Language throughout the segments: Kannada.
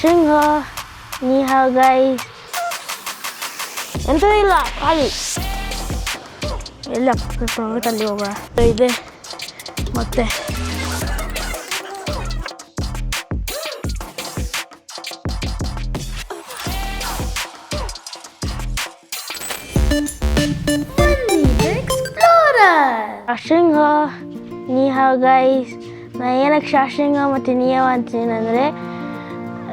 ಶೃಂಗ ನೀ ಹ್ಯಾವ್ ಗೈಸ್ ಎಂಥದೂ ಇಲ್ಲ ಖಾಲಿ ಎಲ್ಲ ಅಲ್ಲಿ ಹೋಗ ಇದೆ ಮತ್ತೆ ಶೃಂಗ ನೀ ಹ್ಯಾವ್ ಗೈಸ್ ನಾ ಏನಕ್ಕೆ ಶಾಶೃಂಗ ಮತ್ತು ನೀಯವ ಅಂತೀನಂದರೆ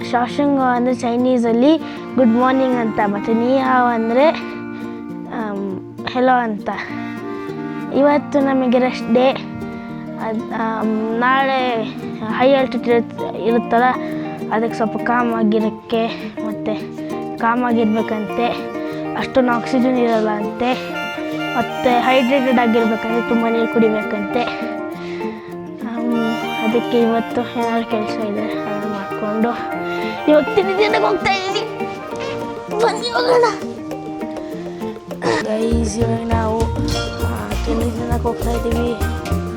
ಶಾಶೃಂಗ ಅಂದರೆ ಚೈನೀಸಲ್ಲಿ ಗುಡ್ ಮಾರ್ನಿಂಗ್ ಅಂತ ಮತ್ತು ನೀಹಾವ್ ಅಂದರೆ ಹೆಲೋ ಅಂತ. ಇವತ್ತು ನಮಗೆ ರೆಸ್ಟ್ ಡೇ. ನಾಳೆ ಹೈ ಆಲ್ಟಿಟ್ಯೂಡ್ ಇರುತ್ತಲ್ಲ ಅದಕ್ಕೆ ಸ್ವಲ್ಪ ಕಾಮಾಗಿರೋಕ್ಕೆ ಮತ್ತು ಕಾಮಾಗಿರ್ಬೇಕಂತೆ, ಅಷ್ಟೊಂದು ಆಕ್ಸಿಜನ್ ಇರೋಲ್ಲ ಅಂತೆ, ಮತ್ತು ಹೈಡ್ರೇಟೆಡ್ ಆಗಿರ್ಬೇಕಂತೆ, ತುಂಬ ನೀರು ಕುಡಿಬೇಕಂತೆ. ಅದಕ್ಕೆ ಇವತ್ತು ಏನಾದ್ರು ಕೆಲಸ ಇದೆ ಅದನ್ನು ಮಾಡಿಕೊಂಡು ಇವತ್ತಿನ ದಿನಕ್ಕೆ ಹೋಗ್ತಾ ಇದ್ದೀವಿ. ಬನ್ನಿ ಹೋಗೋಣ ಗೈಸ್. ಇವಾಗ ನಾವು ತಿಂಡಿ ದಿನಕ್ಕೆ ಹೋಗ್ತಾ ಇದ್ದೀವಿ.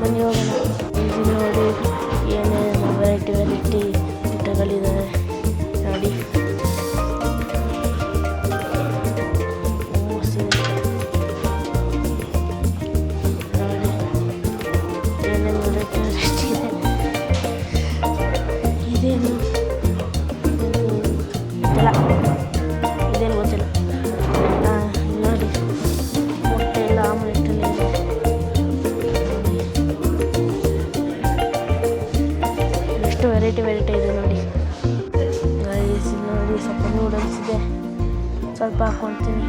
ಬನ್ನಿ ಹೋಗೋಣ. ಇದು ನೋಡಿ ಏನೇನು ವೆರೈಟಿ ಊಟಗಳಿದ್ದಾವೆ ನೋಡಿ. ಇದೇನು ಗೊತ್ತಿಲ್ಲ ನೋಡಿ. ಮೊಟ್ಟೆ ಎಲ್ಲ ಆಮ್ಲೆಟ್ಟಲ್ಲಿ ಎಷ್ಟು ವೆರೈಟಿ ಇದೆ ನೋಡಿ ಗೈಸ್. ನೋಡಿ ಸ್ವಲ್ಪ ನೂಡಲ್ಸ್ ಇದೆ, ಸ್ವಲ್ಪ ಹಾಕ್ಕೊಳ್ತೀನಿ.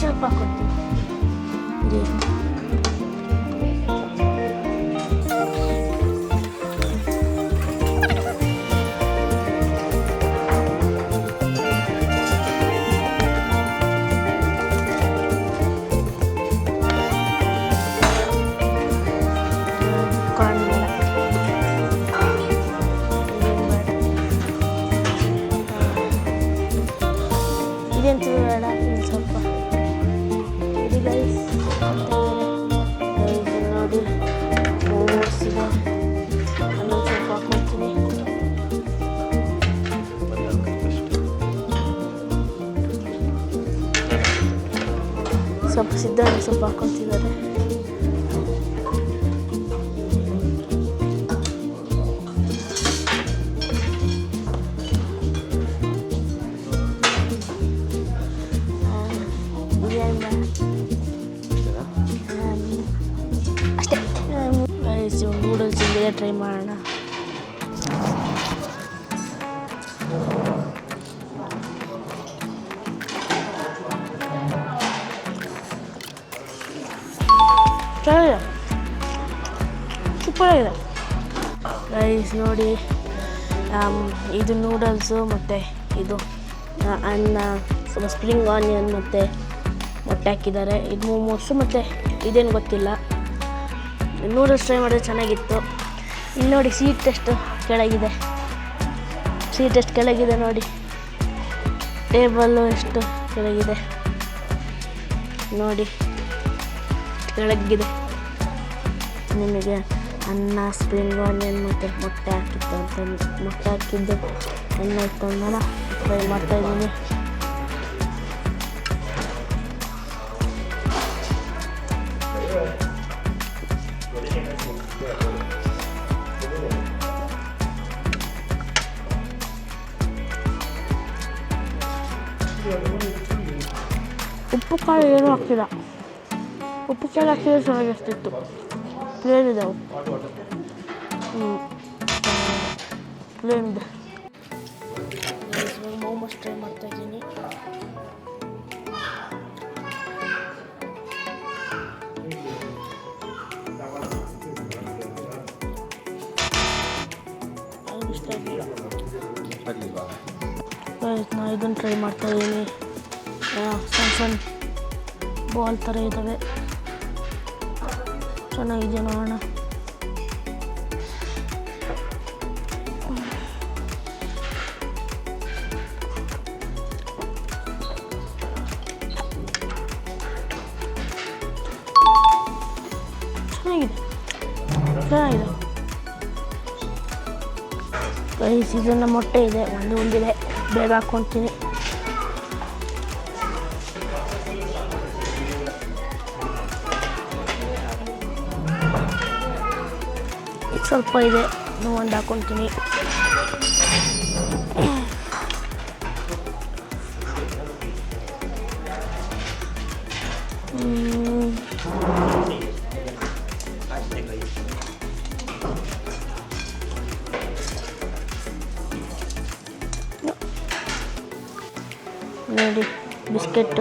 ಸ್ವಲ್ಪ ಹಾಕ್ಕೊಳ್ತೀನಿ. ಇದಂತೂ ಬೇಡ, ಇನ್ನು ಸ್ವಲ್ಪ ಇದು ಗೈಸ್. ನೋಡಿ ಮೋಮೋಸ್ ಇದೆ, ಅಲ್ಲೊಂದು ಸ್ವಲ್ಪ ಹಾಕ್ಕೊಳ್ತೀನಿ. ಸ್ವಲ್ಪ ಸಿದ್ಧಾಂತ ಸ್ವಲ್ಪ ಹಾಕ್ಕೊಳ್ತಿದ್ದಾರೆ. ಅಷ್ಟೇ ನೂಡಲ್ಸ್ ಇಂದ ಟ್ರೈ ಮಾಡೋಣ. ಚೆನ್ನಾಗಿದೆ, ಸೂಪರ್ ಆಗಿದೆ ಗೈಸ್. ನೋಡಿ ಇದು ನೂಡಲ್ಸು ಮತ್ತು ಇದು ಅನ್ನ, ಸ್ವಲ್ಪ ಸ್ಪ್ರಿಂಗ್ ಆನಿಯನ್ ಮತ್ತು ಮೊಟ್ಟೆ ಹಾಕಿದ್ದಾರೆ. ಇದು ಮೋಮೋಸು ಮತ್ತು ಇದೇನು ಗೊತ್ತಿಲ್ಲ. ನೂಡಲ್ಸ್ ಟ್ರೈ ಮಾಡಿದ್ರೆ ಚೆನ್ನಾಗಿತ್ತು. ಇಲ್ಲಿ ನೋಡಿ ಸೀಟ್ ಎಷ್ಟು ಕೆಳಗಿದೆ ನೋಡಿ. ಟೇಬಲ್ಲು ಎಷ್ಟು ಕೆಳಗಿದೆ ನೋಡಿ, ಕೆಳಗಿದೆ. ನಿಮಗೆ ಅನ್ನ, ಸ್ಪ್ರಿಂಗ್ ಆನಿಯನ್ ಮತ್ತು ಮೊಟ್ಟೆ ಹಾಕಿತ್ತು ಅಂತ, ಮೊಟ್ಟೆ ಹಾಕಿದ್ದು ಅನ್ನ ಇತ್ತು ಅಂದಲ್ಲ ಟ್ರೈ ಮಾಡ್ತಾಯಿದ್ದೀನಿ. ಉಪ್ಪು ಕಾಳು ಏನೂ ಹಾಕ್ತಿಲ್ಲ. ಉಪ್ಪು ಕಾಳು ಹಾಕಿದ್ರೆ ಚೆನ್ನಾಗಿರ್ತಿತ್ತು. ಪ್ಲೇನ್ ಇದೆ, ಪ್ಲೇನ್ ಇದೆ. ಮೋಮೋಸ್ ಟ್ರೈ ಮಾಡ್ತಾಯಿದ್ದೀನಿ. ನಾನು ಇದನ್ನು ಟ್ರೈ ಮಾಡ್ತಾಯಿದ್ದೀನಿ. ಸಣ್ಣ ಬಾಲ್ ಥರ ಇದ್ದಾವೆ, ಚೆನ್ನಾಗಿದೆ ನೋಡೋಣ. ಚೆನ್ನಾಗಿದೆ. ಚೆನ್ನಾಗಿದೆ ಗೈಸ್. ಇದನ್ನು ಮೊಟ್ಟೆ ಇದೆ, ಒಂದಿದೆ, ಬೇಗ ಹಾಕ್ಕೊತೀನಿ. ಸ್ವಲ್ಪ ಇದೆ, ಒಂದು ಹಾಕ್ಕೊತೀನಿ. ನೋಡಿ ಬಿಸ್ಕೆಟ್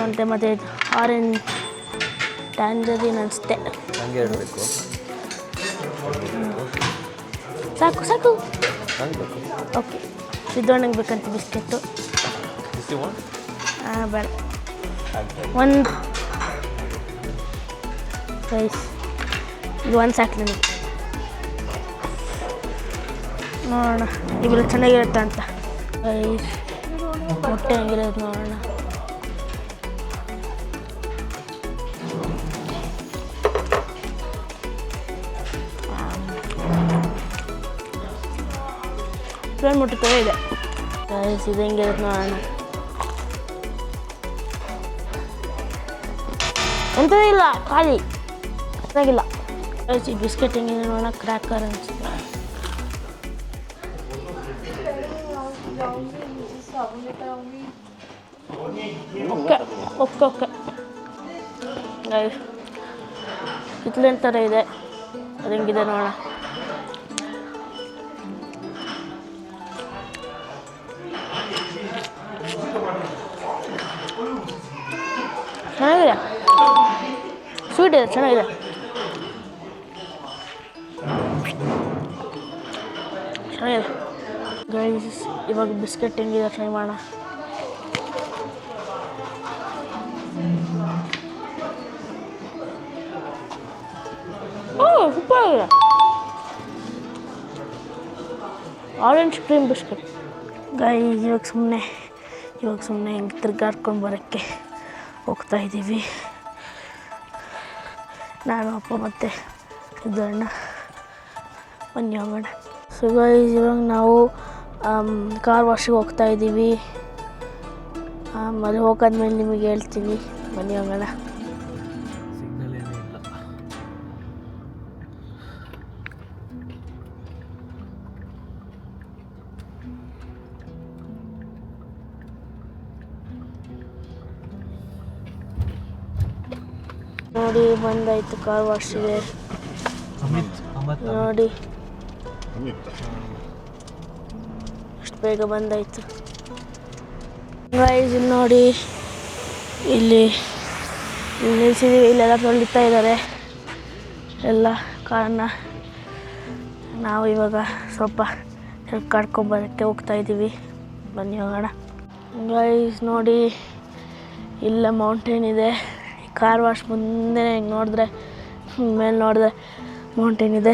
ಅಂತೆ, ಮತ್ತು ಇದು ಆರೆಂಜ್ ಟ್ಯಾಂಜರಿನ್ ಅನಿಸುತ್ತೆ. ಸಾಕು ಸಾಕು ಓಕೆ. ಸಿದ್ದಣ್ಣಂಗೆ ಬೇಕಂತ ಬಿಸ್ಕೆಟ್ಟು. ಬೇಡ, ಒಂದು ರೈಸ್ ಇದು ಒಂದು ಸಾಕು ನನಗೆ. ನೋಡೋಣ ಇವೆಲ್ಲ ಚೆನ್ನಾಗಿರುತ್ತೆ ಅಂತ. ರೈಸ್ ಮೊಟ್ಟೆ ಹೆಂಗಿರೋದು ನೋಡೋಣ. ಪ್ಲೇನ್ ಮೊಟ್ಟೆ ಥರ ಇದೆ. ರೈಸ್ ಇದು ಹೆಂಗಿರುತ್ತೆ ನೋಡೋಣ. ಎಂಥದೇ ಇಲ್ಲ, ಖಾಲಿ ಚೆನ್ನಾಗಿಲ್ಲ. ರೈಸ್ ಈ ಬಿಸ್ಕೆಟ್ ಹೆಂಗಿದೆ ನೋಡೋಣ. ಕ್ರ್ಯಾಕರ್ ಅನಿಸುತ್ತೆ. ಓಕೆ ಓಕೆ ಓಕೆ ರೈಸ್ ಕಿತ್ಲೆನ್ ಥರ ಇದೆ, ಅದು ಹೆಂಗಿದೆ ನೋಡೋಣ. ಚೆನ್ನಾಗಿದೆ, ಸ್ವೀಟ್ ಇದೆ, ಚೆನ್ನಾಗಿದೆ. ಚೆನ್ನಾಗಿದೆ ಗೈಸ್. ಇವಾಗ ಬಿಸ್ಕೆಟ್ ಹೆಂಗಿದೆ ಟ್ರೈ ಮಾಡೋಣ. ಸೂಪರ್ ಆಗಿದೆ. Orange cream biscuit guys. ಇವಾಗ ಸುಮ್ಮನೆ ಹಿಂಗೆ ತಿರ್ಗಾಡ್ಕೊಂಡು ಬರೋಕ್ಕೆ ಹೋಗ್ತಾ ಇದ್ದೀವಿ, ನಾನು ಅಪ್ಪ ಮತ್ತು ಇದನ್ನ ಬನ್ನಿ ಹೋಗೋಣ. ಸೊ ಗೈಸ್ ಇವಾಗ ನಾವು ಕಾರ್ ವಾಶಿಗೆ ಹೋಗ್ತಾ ಇದ್ದೀವಿ. ಅಲ್ಲಿ ಹೋಗಾದ್ಮೇಲೆ ನಿಮಗೆ ಹೇಳ್ತೀನಿ, ಬನ್ನಿ ಹೋಗೋಣ. ನೋಡಿ ಬಂದಾಯಿತು ಕಾರ್ ವಾಶಿಗೆ. ನೋಡಿ ಅಷ್ಟು ಬೇಗ ಬಂದಾಯಿತು ಗೈಸ್. ಇಲ್ಲಿ ನೋಡಿ, ಇಲ್ಲಿ ನಿಲ್ಸಿದ್ದೀವಿ. ಇಲ್ಲೆಲ್ಲ ತೊಳಿತಾ ಇದ್ದಾರೆ ಎಲ್ಲ ಕಾರನ್ನ. ನಾವು ಇವಾಗ ಸ್ವಲ್ಪ ಕಡ್ಕೊಂಬರೋಕ್ಕೆ ಹೋಗ್ತಾ ಇದ್ದೀವಿ, ಬನ್ನಿ ಹೋಗೋಣ. ಗೈಸ್ ನೋಡಿ, ಇಲ್ಲ ಮೌಂಟೇನ್ ಇದೆ. ಕಾರ್ ವಾಶ್ ಮುಂದೆ ಹಿಂಗೆ ನೋಡಿದ್ರೆ, ಮೇಲೆ ನೋಡಿದ್ರೆ ಮೌಂಟೇನ್ ಇದೆ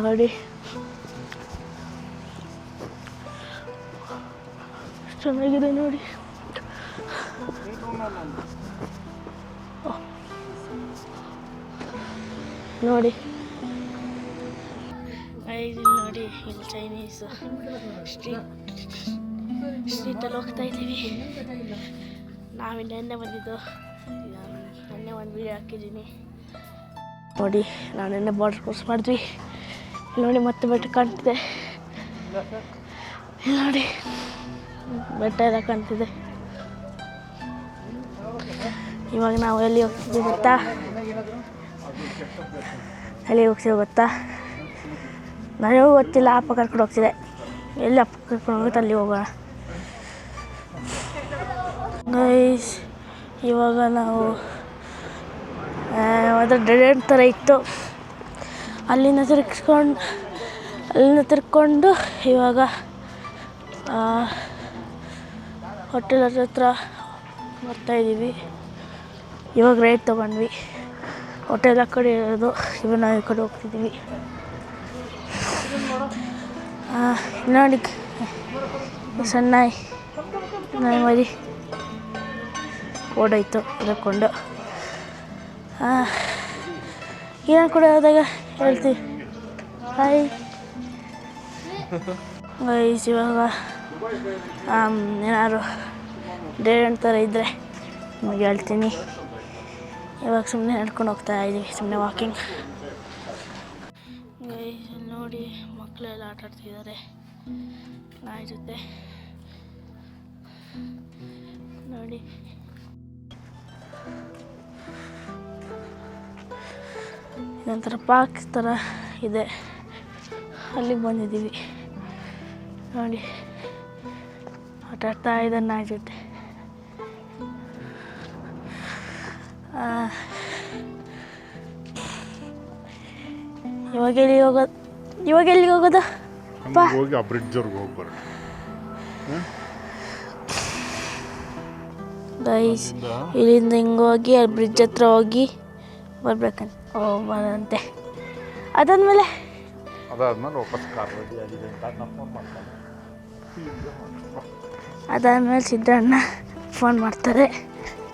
ನೋಡಿ. ಚೆನ್ನಾಗಿದೆ ನೋಡಿ. ನೋಡಿ ನೋಡಿ, ಇಲ್ಲಿ ಚೈನೀಸ್ ಸ್ಟ್ರೀಟಲ್ಲಿ ಹೋಗ್ತಾ ಇದ್ದೀವಿ. ನಾವಿಲ್ಲಿ ನೆನ್ನೆ ಬಂದಿದ್ದು, ನೆನ್ನೆ ಒಂದು ವೀಡಿಯೋ ಹಾಕಿದ್ದೀನಿ ನೋಡಿ. ನಾವು ನೆನ್ನೆ ಬಾರ್ಡರ್ ಕ್ರಾಸ್ ಮಾಡಿದ್ವಿ. ನೋಡಿ ಮತ್ತೆ ಬೆಟ್ಟ ಕಾಣ್ತಿದೆ, ನೋಡಿ ಬೆಟ್ಟ ಎಲ್ಲ ಕಾಣ್ತಿದೆ. ಇವಾಗ ನಾವು ಎಲ್ಲಿ ಹೋಗ್ತಿದ್ದೀವಿ ಗೊತ್ತಾ? ನನಗೂ ಗೊತ್ತಿಲ್ಲ, ಅಪ್ಪ ಕರ್ಕೊಂಡು ಹೋಗ್ತಿದೆ. ಎಲ್ಲಿ ಅಪ್ಪ ಕರ್ಕೊಂಡು ಹೋಗುತ್ತೆ ಅಲ್ಲಿ ಹೋಗೋಣ ಗೈಸ್. ಇವಾಗ ನಾವು ಅದರ ಡೆಡ್ ಎಂಡ್ ಥರ ಇತ್ತು, ಅಲ್ಲಿಂದ ತಿರ್ಕೊಂಡು ಇವಾಗ ಹೋಟೆಲ್ ಹತ್ರ ಬರ್ತಾಯಿದ್ದೀವಿ. ಇವಾಗ ರೈಟ್ ತೊಗೊಂಡ್ವಿ, ಹೋಟೆಲ್ ಆ ಕಡೆ ಇರೋದು, ಇವಾಗ ನಾವು ಈ ಕಡೆ ಹೋಗ್ತಿದ್ದೀವಿ. ನೋಡಿ ಸಣ್ಣ ನಾಯಿ ಮರಿ ಓಡೋಯ್ತು ಎದ್ಕೊಂಡು. ಏನಾರು ಕೂಡ ಹೋದಾಗ ಹೇಳ್ತೀವಿ ಹಾಯ್ ಗೈಸ್. ಇವಾಗ ಏನಾದ್ರು ಡೇಟ್ ಥರ ಇದ್ದರೆ ನಿಮಗೆ ಹೇಳ್ತೀನಿ. ಇವಾಗ ಸುಮ್ಮನೆ ನಡ್ಕೊಂಡು ಹೋಗ್ತಾ ಇದ್ದೀವಿ, ಸುಮ್ಮನೆ ವಾಕಿಂಗ್. ಗೈಸ್ ನೋಡಿ ಮಕ್ಕಳೆಲ್ಲ ಆಟ ಆಡ್ತಿದ್ದಾರೆ ನಾಯಿ ಜೊತೆ ನೋಡಿ. ಇದೊಂಥರ ಪಾರ್ಕ್ ಥರ ಇದೆ, ಅಲ್ಲಿಗೆ ಬಂದಿದ್ದೀವಿ ನೋಡಿ. ಆಟ ಆಡ್ತಾ ಇದ್ದಾರೆ ನಾಯಿ ಜೊತೆ. ಇವಾಗ ಎಲ್ಲಿಗೆ ಹೋಗೋದು? ಹೋಗಿ ಆ ಬ್ರಿಡ್ಜ್ವರೆಗೆ ಹೋಗ್ಬಾರ್ದು ಗೈಸ್. ಇಲ್ಲಿಂದ ಹಿಂಗೆ ಹೋಗಿ ಆ ಬ್ರಿಡ್ಜ್ ಹತ್ರ ಹೋಗಿ ಬರ್ಬೇಕಂತ ಬರಂತೆ. ಅದಾದ್ಮೇಲೆ ವಾಪಸ್ ಕಾರ್ ರೆಡಿ ಆಗಿದೆ ಅಂತ ನಾನು ಫೋನ್ ಮಾಡ್ತಾನೆ. ಅದಾದ್ಮೇಲೆ ಸಿದ್ದಣ್ಣ ಫೋನ್ ಮಾಡ್ತಾರೆ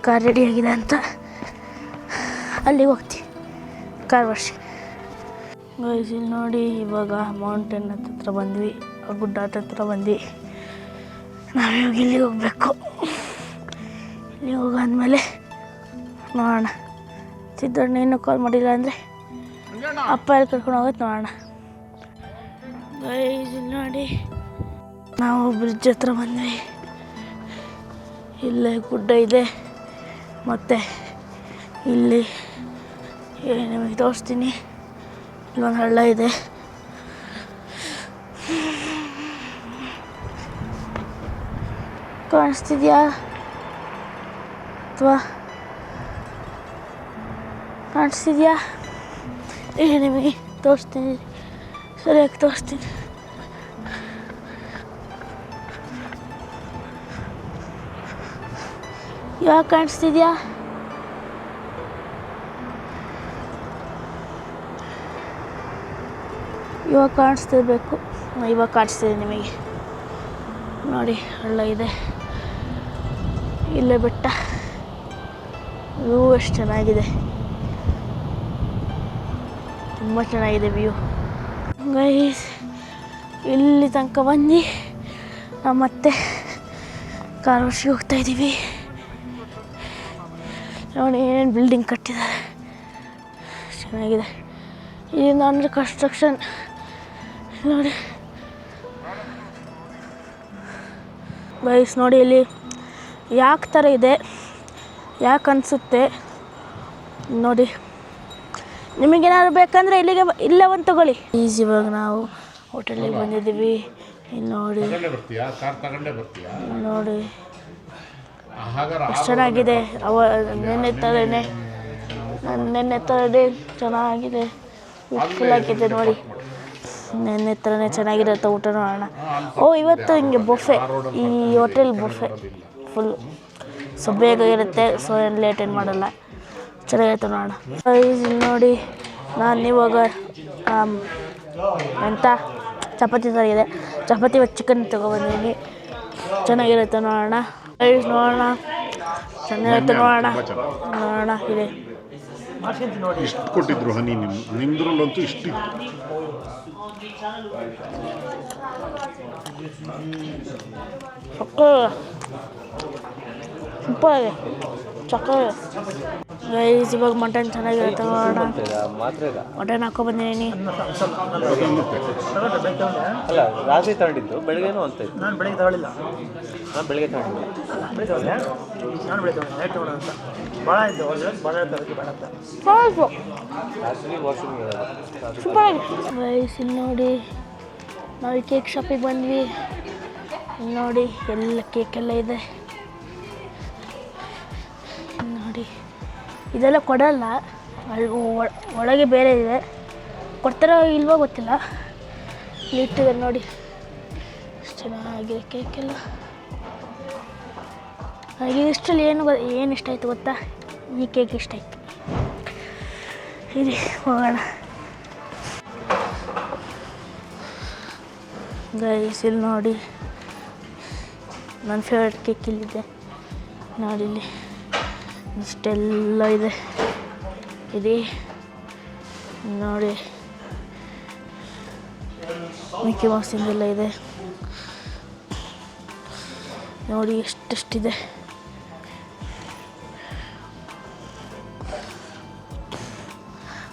ಕಾರ್ ರೆಡಿ ಆಗಿದೆ ಅಂತ. ಅಲ್ಲಿಗೆ ಹೋಗ್ತೀವಿ ಕಾರ್ ವರ್ಷ. ಗೈಸ್ ಇಲ್ಲಿ ನೋಡಿ ಇವಾಗ ಮೌಂಟೇನ್ ಹತ್ರ ಬಂದ್ವಿ, ಗುಡ್ಡ ಹತ್ರ ಬಂದ್ವಿ. ನಾವಿವಾಗ ಇಲ್ಲಿಗೆ ಹೋಗಬೇಕು. ಇಲ್ಲಿಗೆ ಹೋಗಾದ್ಮೇಲೆ ನೋಡೋಣ. ಸಿದ್ದಣ್ಣ ಇನ್ನೂ ಕಾಲ್ ಮಾಡಿಲ್ಲ ಅಂದರೆ ಅಪ್ಪ ಎಲ್ಲಿ ಕರ್ಕೊಂಡು ಹೋಗುತ್ತೆ ನೋಡೋಣ. ಗೈಸ್ ಇಲ್ಲಿ ನೋಡಿ ನಾವು ಬ್ರಿಡ್ಜ್ ಹತ್ರ ಬಂದ್ವಿ. ಇಲ್ಲೇ ಗುಡ್ಡ ಇದೆ ಮತ್ತು ಇಲ್ಲಿ ನಿಮಗೆ ತೋರಿಸ್ತೀನಿ. ಇಲ್ಲೊಂದು ಹಳ್ಳ ಇದೆ. ಕಾಣಿಸ್ತಿದ್ಯಾ ಅಥವಾ ಕಾಣಿಸ್ತಿದ್ಯಾ? ನಿಮಗೆ ತೋರಿಸ್ತೀನಿ, ಸರಿಯಾಗಿ ತೋರಿಸ್ತೀನಿ. ಇವಾಗ ಕಾಣಿಸ್ತಿದ್ಯಾ? ಇವಾಗ ಕಾಣಿಸ್ತಿರ್ಬೇಕು. ಇವಾಗ ಕಾಣಿಸ್ತಿದೆ ನಿಮಗೆ ನೋಡಿ. ಹಳ್ಳ ಇದೆ, ಇಲ್ಲೇ ಬೆಟ್ಟ. ವ್ಯೂ ಎಷ್ಟು ಚೆನ್ನಾಗಿದೆ, ತುಂಬ ಚೆನ್ನಾಗಿದೆ ವ್ಯೂ. ಗೈಸ್ ಇಲ್ಲಿ ತನಕ ಬಂದು ನಾವು ಮತ್ತೆ ಕಾರ್ವಾರ್ಗೆ ಹೋಗ್ತಾ ಇದ್ದೀವಿ. ನೋಡಿ ಏನೇನು ಬಿಲ್ಡಿಂಗ್ ಕಟ್ಟಿದ್ದಾರೆ, ಚೆನ್ನಾಗಿದೆ. ಇಲ್ಲಿಂದ ಅಂಡರ್ ಕನ್ಸ್ಟ್ರಕ್ಷನ್ ನೋಡಿ. ಗೈಸ್ ನೋಡಿ ಇಲ್ಲಿ ಯಾಕೆ ಥರ ಇದೆ, ಯಾಕೆ ಅನಿಸುತ್ತೆ ನೋಡಿ. ನಿಮಗೇನಾದ್ರು ಬೇಕಂದರೆ ಇಲ್ಲೇ ಒಂದು ತಗೊಳ್ಳಿ. ಇವಾಗ ನಾವು ಹೋಟೆಲಿಗೆ ಬಂದಿದ್ದೀವಿ. ಇಲ್ಲಿ ನೋಡಿ ನೋಡಿ ಎಷ್ಟು ಚೆನ್ನಾಗಿದೆ. ನೆನ್ನೆ ಥರನೇ ಚೆನ್ನಾಗಿದೆ, ಫುಲ್ ಆಗಿದೆ ನೋಡಿ. ನೆನ್ನೆ ಥರನೇ ಚೆನ್ನಾಗಿರುತ್ತೆ ಊಟ. ನೋಡೋಣ. ಇವತ್ತು ಹಿಂಗೆ ಬೊಫೆ, ಈ ಹೋಟೆಲ್ ಬೊಫೆ ಫುಲ್. ಸೊ ಬೇಗ ಇರುತ್ತೆ, ಸೊ ಏನು ಲೇಟ್ ಏನು ಮಾಡಲ್ಲ, ಚೆನ್ನಾಗಿರುತ್ತೆ ನೋಡೋಣ. ಇಲ್ಲಿ ನೋಡಿ ನಾನು ಇವಾಗ ಎಂಥ ಚಪಾತಿ ಥರ ಇದೆ, ಚಪಾತಿ ಮತ್ತು ಚಿಕನ್ ತೊಗೊಬಂದಿದ್ದೀನಿ. ಚೆನ್ನಾಗಿರುತ್ತೆ ನೋಡೋಣ. ನೋಡೋಣ ಚೆನ್ನಾಗಿರುತ್ತೆ ನೋಡೋಣ ಇದೆ. ಇಷ್ಟು ಕೊಟ್ಟಿದ್ರು ಹನಿ, ನಿಮ್ದ್ರಲ್ಲಂತೂ ಇಷ್ಟು ಸೂಪರ್ ಚಕ್ಕೋರೆ. ಗೈಸ್ ಇವಾಗ ಮಟನ್ ಚೆನ್ನಾಗಿರುತ್ತೆ ನೋಡೋಣ. ಮಟನ್ ಹಾಕೊಬಂದಿದ್ದೀನಿ. ಅಲ್ಲ ರಾತ್ರಿ ತಗೊಂಡಿದ್ದು, ಬೆಳಗ್ಗೆನೂ ಅಂತ ಇತ್ತು. ನಾನು ಬೆಳಗ್ಗೆ ತಗೊಳ್ಳಿಲ್ಲ, ನಾನು ಬೆಳಗ್ಗೆ ತಗೊಂಡಿದ್ದೆ. ನಾನು ಬೆಳಗ್ಗೆ ತಗೊಂಡೆ ನೈಟ್ ತಗೊಳ್ಳೋ ಅಂತ ಭಾಳ ಇದ್ದು. ಭಾಳ ತರಕ್ಕೆ ಬೇಡ ಅಂತ ರಾತ್ರಿ ವಾಶ್ರೂಮ್ ಸೂಪರ್. ಗೈಸ್ ಇಲ್ಲಿ ನೋಡಿ ನಾವು ಕೇಕ್ ಶಾಪಿಗೆ ಬಂದ್ವಿ. ಇಲ್ಲಿ ನೋಡಿ ಎಲ್ಲ ಕೇಕೆಲ್ಲ ಇದೆ ನೋಡಿ. ಇದೆಲ್ಲ ಕೊಡಲ್ಲ, ಅಲ್ಲಿ ಒಳಗೆ ಬೇರೆ ಇದೆ, ಕೊಡ್ತಾರೋ ಇಲ್ವೋ ಗೊತ್ತಿಲ್ಲ. ಇಲ್ಲಿ ಇಟ್ಟಿದ್ದಾರೆ ನೋಡಿ, ಎಷ್ಟು ಚೆನ್ನಾಗಿದೆ ಕೇಕೆಲ್ಲ. ನನಗೆ ಇಷ್ಟರಲ್ಲಿ ಏನು ಇಷ್ಟ ಆಯಿತು ಗೊತ್ತಾ? ಈ ಕೇಕ್ ಇಷ್ಟ ಆಯಿತು. ಇರಿ ಹೋಗೋಣ. ಗೈಸ್ ಇಲ್ಲಿ ನೋಡಿ ನನ್ನ ಫೇವ್ರೆಟ್ ಕೇಕ್ ಇಲ್ಲಿದೆ ನೋಡಿ. ಇಲ್ಲಿ ಇಷ್ಟೆಲ್ಲ ಇದೆ ಇದೆ ನೋಡಿ, ಮಿಕ್ಕಿ ಮೌಸಿಂದೆಲ್ಲ ಇದೆ ನೋಡಿ, ಎಷ್ಟೆಷ್ಟಿದೆ.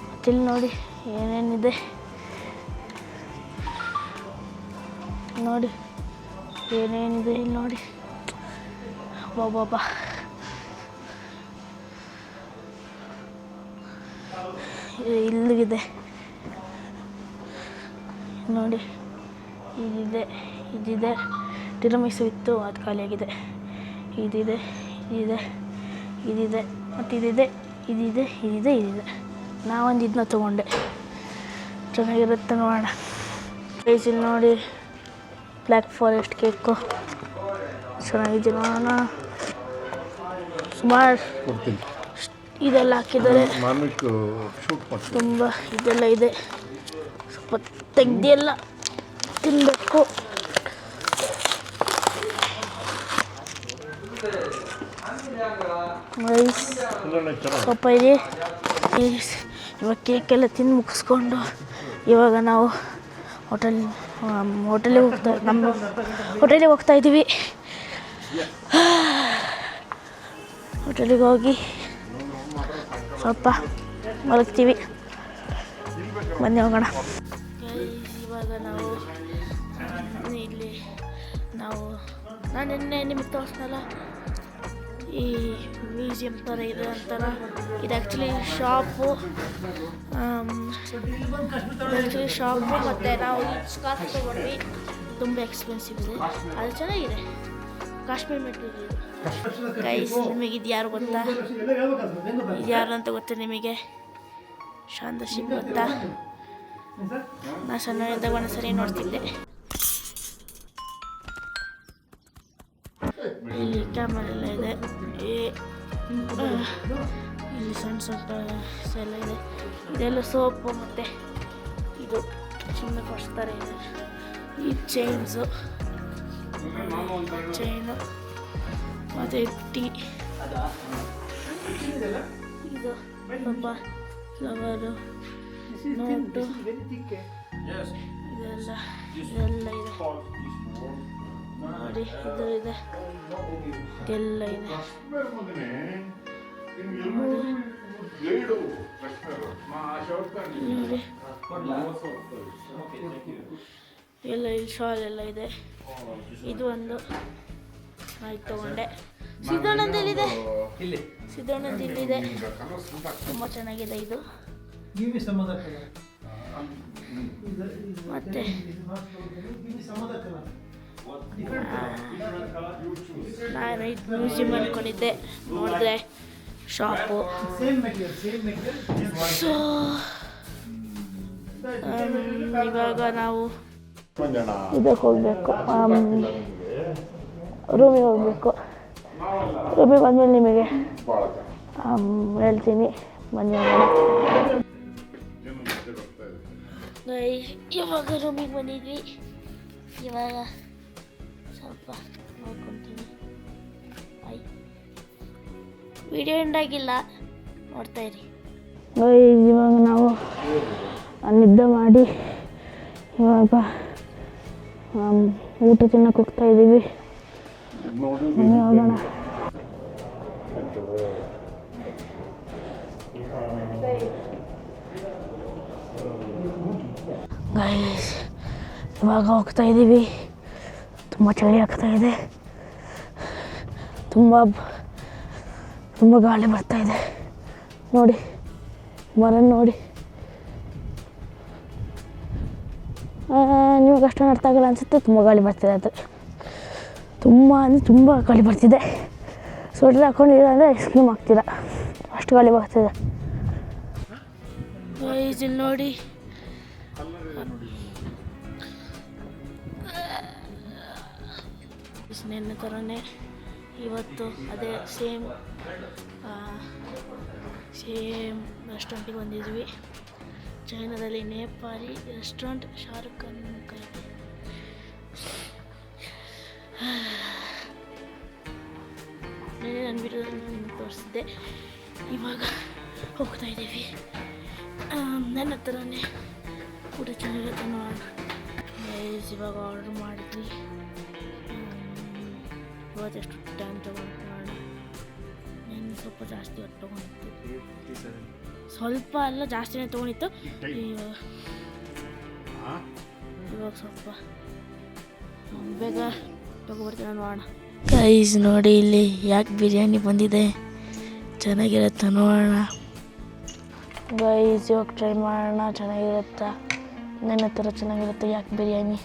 ಮತ್ತಿಲ್ಲಿ ನೋಡಿ ಏನೇನಿದೆ ನೋಡಿ, ಏನೇನಿದೆ ಇಲ್ಲಿ ನೋಡಿ. ಬಾಬಾ ಇಲ್ಲಿಗಿದೆ ನೋಡಿ, ಇದಿದೆ ತಿರಮಿಸು ಇತ್ತು, ಅದು ಖಾಲಿಯಾಗಿದೆ. ಇದಿದೆ ಮತ್ತು ಇದಿದೆ. ನಾವೊಂದು ಇದನ್ನ ತೊಗೊಂಡೆ, ಚೆನ್ನಾಗಿರುತ್ತೆ ನೋಡೋಣ. ಇಲ್ಲಿ ನೋಡಿ ಬ್ಲ್ಯಾಕ್ ಫಾರೆಸ್ಟ್ ಕೇಕು ಚೆನ್ನಾಗಿದೆ ನೋಡೋಣ. ಸುಮಾರು ಇದೆಲ್ಲ ಹಾಕಿದ್ದಾರೆ, ತುಂಬ ಇದೆಲ್ಲ ಇದೆ. ಸ್ವಲ್ಪ ತೆಗ್ದೆಲ್ಲ ತಿನ್ನಬೇಕು. ಸ್ವಲ್ಪ ಇದೆ. ಇವಾಗ ಕೇಕೆಲ್ಲ ತಿಂದು ಮುಗಿಸ್ಕೊಂಡು ಇವಾಗ ನಾವು ಹೋಟೆಲಿಗೆ ಹೋಗ್ತಾ ಇದ್ದೀವಿ. ಹೋಟೆಲಿಗೆ ಹೋಗಿ ಸ್ವಲ್ಪ ಮಲಗ್ತೀವಿ. ಬನ್ನಿ ಹೋಗೋಣ. ಇವಾಗ ನಾನು ನಿನ್ನೆ ನಿಮಗೆ ತೋರಿಸ್ನಲ್ಲ, ಈ ಮ್ಯೂಸಿಯಂ ಥರ ಇದೆ ಅಂತಾರ. ಇದು ಆ್ಯಕ್ಚುಲಿ ಶಾಪು ಮತ್ತು ನಾವು ಸ್ಕಾರ್ಫ್ ತೊಗೊಂಡ್ವಿ. ತುಂಬ ಎಕ್ಸ್ಪೆನ್ಸಿವ್ ಇದೆ, ಅದು ಚೆನ್ನಾಗಿದೆ. Kashmir material guys. ನಿಮಗೆ ಇದು ಯಾರು ಗೊತ್ತಾ? ಇದು ಯಾರು ಅಂತ ಗೊತ್ತಾ ನಿಮಗೆ? ಶಾಂತ ಶಿಪ್ ಗೊತ್ತಾ? ನಾನು ಸಣ್ಣದಾಗ ಒಂದ್ಸರಿ ನೋಡ್ತಿದ್ದೆ. ಇಲ್ಲಿ ಕ್ಯಾಮರಾ ಎಲ್ಲ ಇದೆ, ಇಲ್ಲಿ ಸಣ್ಣ ಎಲ್ಲ ಇದೆ. ಇದೆಲ್ಲ ಸೋಪು ಮತ್ತು ಇದು ಚಿನ್ನ ಕೊಡ್ತಾರೆ. ಇದೆ ಈ ಚೈನು ಮತ್ತು ಟೀ, ಇದು ಸ್ವಲ್ಪ ಫ್ಲವರು, ನೋಟು, ಇದೆಲ್ಲ ಇದೆ ನೋಡಿ. ಇದು ಇದೆ, ಇದೆಲ್ಲ ಇದೆ ನೋಡಿ. ಎಲ್ಲ ಇಲ್ಲಿ ಶಾಲ್ ಎಲ್ಲ ಇದೆ. ಇದು ಒಂದು ಆಯ್ತು ತಗೊಂಡೆ. ಸಿದ್ದಣ್ಣಂದಲ್ಲಿದೆ, ಇಲ್ಲಿದೆ. ತುಂಬ ಚೆನ್ನಾಗಿದೆ ಇದು. ಮತ್ತೆ ನಾನು ಇದು ಮ್ಯೂಸಿಯಂ ಅಂದ್ಕೊಂಡಿದ್ದೆ, ನೋಡಿದ್ರೆ ಶಾಪು. ಸೊ ಇವಾಗ ನಾವು ಇದಕ್ಕೆ ಹೋಗಬೇಕು, ರೂಮಿಗೆ ಹೋಗಬೇಕು. ರೂಮಿಗೆ ಬಂದಮೇಲೆ ನಿಮಗೆ ಹೇಳ್ತೀನಿ. ಬನ್ನಿ ಹೋಗೋಣ. ಇವಾಗ ರೂಮಿಗೆ ಬಂದಿದ್ವಿ. ಇವಾಗ ಸ್ವಲ್ಪ ನೋಡ್ಕೊತೀನಿ. ವಿಡಿಯೋ ಎಂಡಾಗಿಲ್ಲ, ನೋಡ್ತಾಯಿರಿ. ಇವಾಗ ನಾವು ನಿದ್ದೆ ಮಾಡಿ ಇವಾಗ ಊಟ ತಿನ್ನಕ್ಕೆ ಹೋಗ್ತಾ ಇದ್ದೀವಿ. ಹೋಗೋಣ. ಗೈಸ್ ಇವಾಗ ಹೋಗ್ತಾ ಇದ್ದೀವಿ. ತುಂಬ ಚಳಿ ಆಗ್ತಾ ಇದೆ, ತುಂಬ ಗಾಳಿ ಬರ್ತಾ ಇದೆ ನೋಡಿ. ಮರ ನೋಡಿ. ನಿಮಗೆ ಅಷ್ಟೊಂದು ಅರ್ಥ ಆಗಲ್ಲ ಅನಿಸುತ್ತೆ. ತುಂಬ ಗಾಳಿ ಬರ್ತಿದೆ, ಅದು ತುಂಬ ಗಾಳಿ ಬರ್ತಿದೆ. ಸ್ವೆಟ್ರ್ ಹಾಕೊಂಡಿಲ್ಲ ಅಂದರೆ ಐಸ್ ಕ್ರೀಮ್ ಆಗ್ತಿಲ್ಲ, ಅಷ್ಟು ಗಾಳಿ ಬರ್ತಿದೆ. ಇಲ್ಲಿ ನೋಡಿ, ನೆನ್ನೆ ಥರನೇ ಇವತ್ತು ಅದೇ ಸೇಮ್ ರೆಸ್ಟೋರೆಂಟಿಗೆ ಬಂದಿದ್ವಿ. ಚೈನಾದಲ್ಲಿ ನೇಪಾಳಿ ರೆಸ್ಟೋರೆಂಟ್, ಶಾರುಖ್ ಖಾನ್ ಕೈ. ನೆನ್ನೆ ನನ್ನ ವಿಡಿಯೋದಲ್ಲಿ ನಿಮ್ಗೆ ತೋರಿಸಿದ್ದೆ. ಇವಾಗ ಹೋಗ್ತಾ ಇದ್ದೀವಿ. ನನ್ನ ಹತ್ರನೇ ಊಟ ಚೆನ್ನಾಗಿರುತ್ತೆ ನೋಡೋಣ. ಗೈಸ್ ಇವಾಗ ಆರ್ಡ್ರ್ ಮಾಡಿದ್ವಿ. ಇವತ್ತೆಷ್ಟು ಟೈಮ್ ತೊಗೊಂಡು ನೋಡೋಣ. ನೀನು ಸ್ವಲ್ಪ ಜಾಸ್ತಿ ಹೊತ್ತು ತೊಗೊಂಡಿತ್ತು, ಸ್ವಲ್ಪ ಅಲ್ಲ ಜಾಸ್ತಿನೇ ತೊಗೊಂಡಿತ್ತು. ಇವಾಗ ಸ್ವಲ್ಪ ಬೇಗ ತೊಗೊಬರ್ತೀನಿ ನೋಡೋಣ. ಗೈಸ್ ನೋಡಿ ಇಲ್ಲಿ ಯಾಕೆ ಬಿರಿಯಾನಿ ಬಂದಿದೆ, ಚೆನ್ನಾಗಿರುತ್ತೆ ನೋಡೋಣ. ಗೈಸ್ ಇವಾಗ ಟ್ರೈ ಮಾಡೋಣ, ಚೆನ್ನಾಗಿರುತ್ತಾ? ನನ್ನ ಥರ ಚೆನ್ನಾಗಿರುತ್ತೆ ಯಾಕೆ ಬಿರಿಯಾನಿ.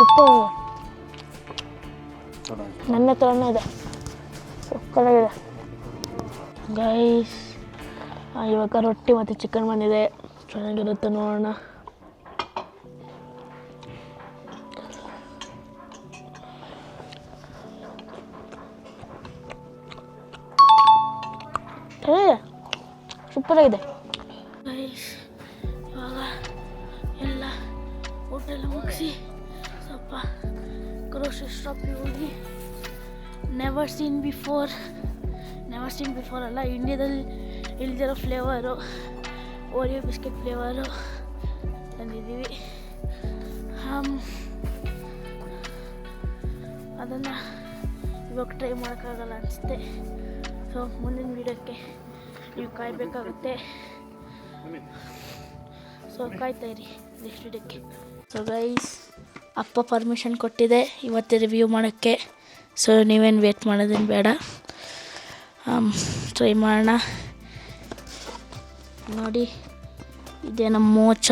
ಉಪ್ಪು ನನ್ನ ಥರನೇ ಇದೆ, ಸಕ್ಕತ್ತಾಗಿದೆ ಗೈಸ್. ಇವಾಗ ರೊಟ್ಟಿ ಮತ್ತು ಚಿಕನ್ ಬಂದಿದೆ, ಚೆನ್ನಾಗಿರುತ್ತೆ ನೋಡೋಣ. ಸೂಪರಾಗಿದೆ ಗೈಸ್. ಇವಾಗ ಎಲ್ಲ ಊಟ ಎಲ್ಲ ಮುಗಿಸಿ ಸ್ವಲ್ಪ ಗ್ರೋಸರಿ ಶಾಪಿಗೆ ಹೋಗಿ ನೆವರ್ ಸೀನ್ ಬಿಫೋರ್ ಅಲ್ಲ, ಇಂಡಿಯಾದಲ್ಲಿ ಇಲ್ದಿರೋ ಫ್ಲೇವರು ಓರಿಯೋ ಬಿಸ್ಕೆಟ್ ಫ್ಲೇವರು ತಂದಿದ್ದೀವಿ. ಅದನ್ನು ಇವಾಗ ಟ್ರೈ ಮಾಡೋಕ್ಕಾಗಲ್ಲ ಅನಿಸುತ್ತೆ. ಸೊ ಮುಂದಿನ ವೀಡಿಯೋಕ್ಕೆ ನೀವು ಕಾಯಬೇಕಾಗುತ್ತೆ. ಸೊ ಕಾಯ್ತಾಯಿರಿ ನೆಕ್ಸ್ಟ್ ವೀಡಿಯೋಕ್ಕೆ. ಸೊ ಗೈಸ್, ಅಪ್ಪ ಪರ್ಮಿಷನ್ ಕೊಟ್ಟಿದೆ ಇವತ್ತು ರಿವ್ಯೂ ಮಾಡೋಕ್ಕೆ. ಸೊ ನೀವೇನು ವೇಟ್ ಮಾಡೋದೇನು ಬೇಡ, ಟ್ರೈ ಮಾಡೋಣ. ನೋಡಿ ಇದೇ ನಮ್ಮ ಮೋಚ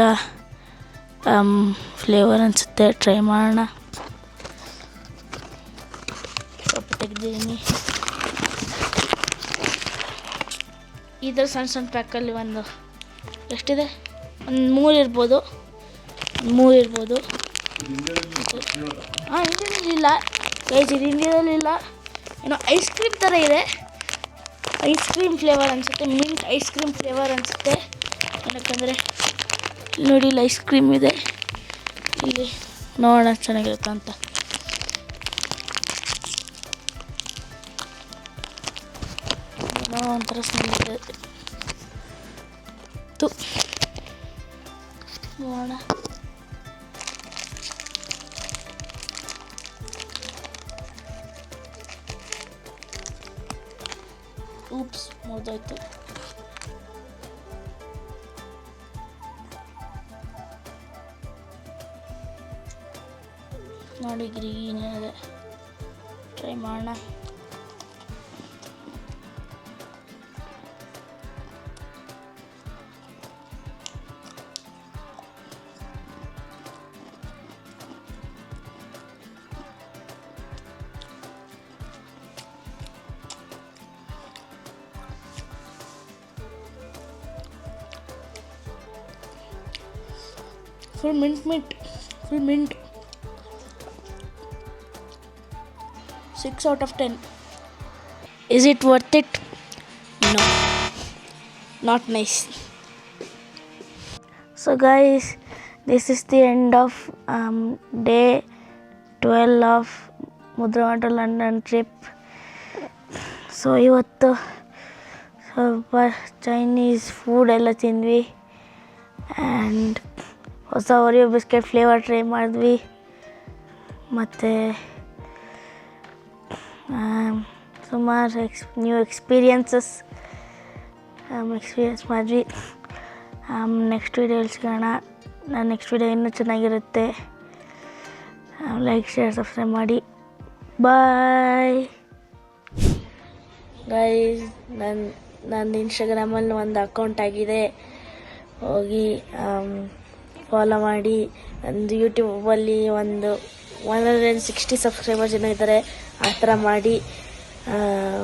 ಫ್ಲೇವರ್ ಅನಿಸುತ್ತೆ, ಟ್ರೈ ಮಾಡೋಣ. ಸ್ವಲ್ಪ ತೆಗೆದಿದ್ದೀನಿ. ಈ ಥರ ಸಣ್ಣ ಸಣ್ಣ ಪ್ಯಾಕಲ್ಲಿ ಒಂದು ಎಷ್ಟಿದೆ, ಒಂದು 3 ಇರ್ಬೋದು. ಇಂಡಿಯಾದಲ್ಲಿ ಇಲ್ಲ ಗೈಸ್, ಇದು ಇಂಡಿಯಾದಲ್ಲಿ ಇಲ್ಲ. ಏನೋ ಐಸ್ ಕ್ರೀಮ್ ಥರ ಇದೆ, ಐಸ್ ಕ್ರೀಮ್ ಫ್ಲೇವರ್ ಅನಿಸುತ್ತೆ, ಮಿಂಟ್ ಐಸ್ ಕ್ರೀಮ್ ಫ್ಲೇವರ್ ಅನಿಸುತ್ತೆ. ಏನಕ್ಕಂದರೆ ನೋಡಿ ಇಲ್ಲಿ ಐಸ್ ಕ್ರೀಮ್ ಇದೆ, ಇಲ್ಲಿ ನೋಡೋಣ ಚೆನ್ನಾಗಿರುತ್ತೆ ಅಂತ. ಏನೋ ಒಂಥರ ಚೆನ್ನಾಗಿದೆ ನೋಡೋಣ. ಊಪ್ಸ್ ಮುರಿದೋಯ್ತು. ನೋಡಿ ಗ್ರೀನ್ ಇದೆ, ಟ್ರೈ ಮಾಡೋಣ. Full mint. 6 out of 10. Is it worth it? No, not nice. So guys, this is the end of day 12 of Mudra London trip. So ಇವತ್ತು ಸ್ವಲ್ಪ ಚೈನೀಸ್ ಫುಡ್ ಎಲ್ಲ ತಿಂದ್ವಿ ಆ್ಯಂಡ್ ಹೊಸ ಓರಿಯೋ ಬಿಸ್ಕೆಟ್ ಫ್ಲೇವರ್ ಟ್ರೈ ಮಾಡಿದ್ವಿ. ಮತ್ತು ಸುಮಾರು ನ್ಯೂ ಎಕ್ಸ್ಪೀರಿಯನ್ಸಸ್ ಮಾಡಿದ್ವಿ. ನೆಕ್ಸ್ಟ್ ವೀಡಿಯೋ ಸಿಗೋಣ. ನಾನು ನೆಕ್ಸ್ಟ್ ವೀಡಿಯೋ ಇನ್ನೂ ಚೆನ್ನಾಗಿರುತ್ತೆ. ಲೈಕ್, ಶೇರ್, ಸಬ್ಸ್ಕ್ರೈಬ್ ಮಾಡಿ. Bye guys. ನನ್ನ ಇನ್ಸ್ಟಾಗ್ರಾಮಲ್ಲಿ ಒಂದು ಅಕೌಂಟ್ ಆಗಿದೆ, ಹೋಗಿ ಫಾಲೋ ಮಾಡಿ. ನಂದು ಯೂಟ್ಯೂಬಲ್ಲಿ ಒಂದು 160 ಸಬ್ಸ್ಕ್ರೈಬರ್ಸ್ ಏನೋ ಇದ್ದಾರೆ, ಆ ಥರ ಮಾಡಿ.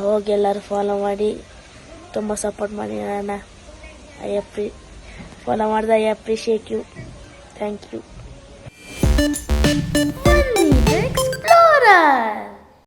ಹೋಗಿ ಎಲ್ಲರೂ ಫಾಲೋ ಮಾಡಿ, ತುಂಬ ಸಪೋರ್ಟ್ ಮಾಡಿ. ನಾನು ಫಾಲೋ ಮಾಡಿದೆ. I appreciate you. Thank you. Explorer.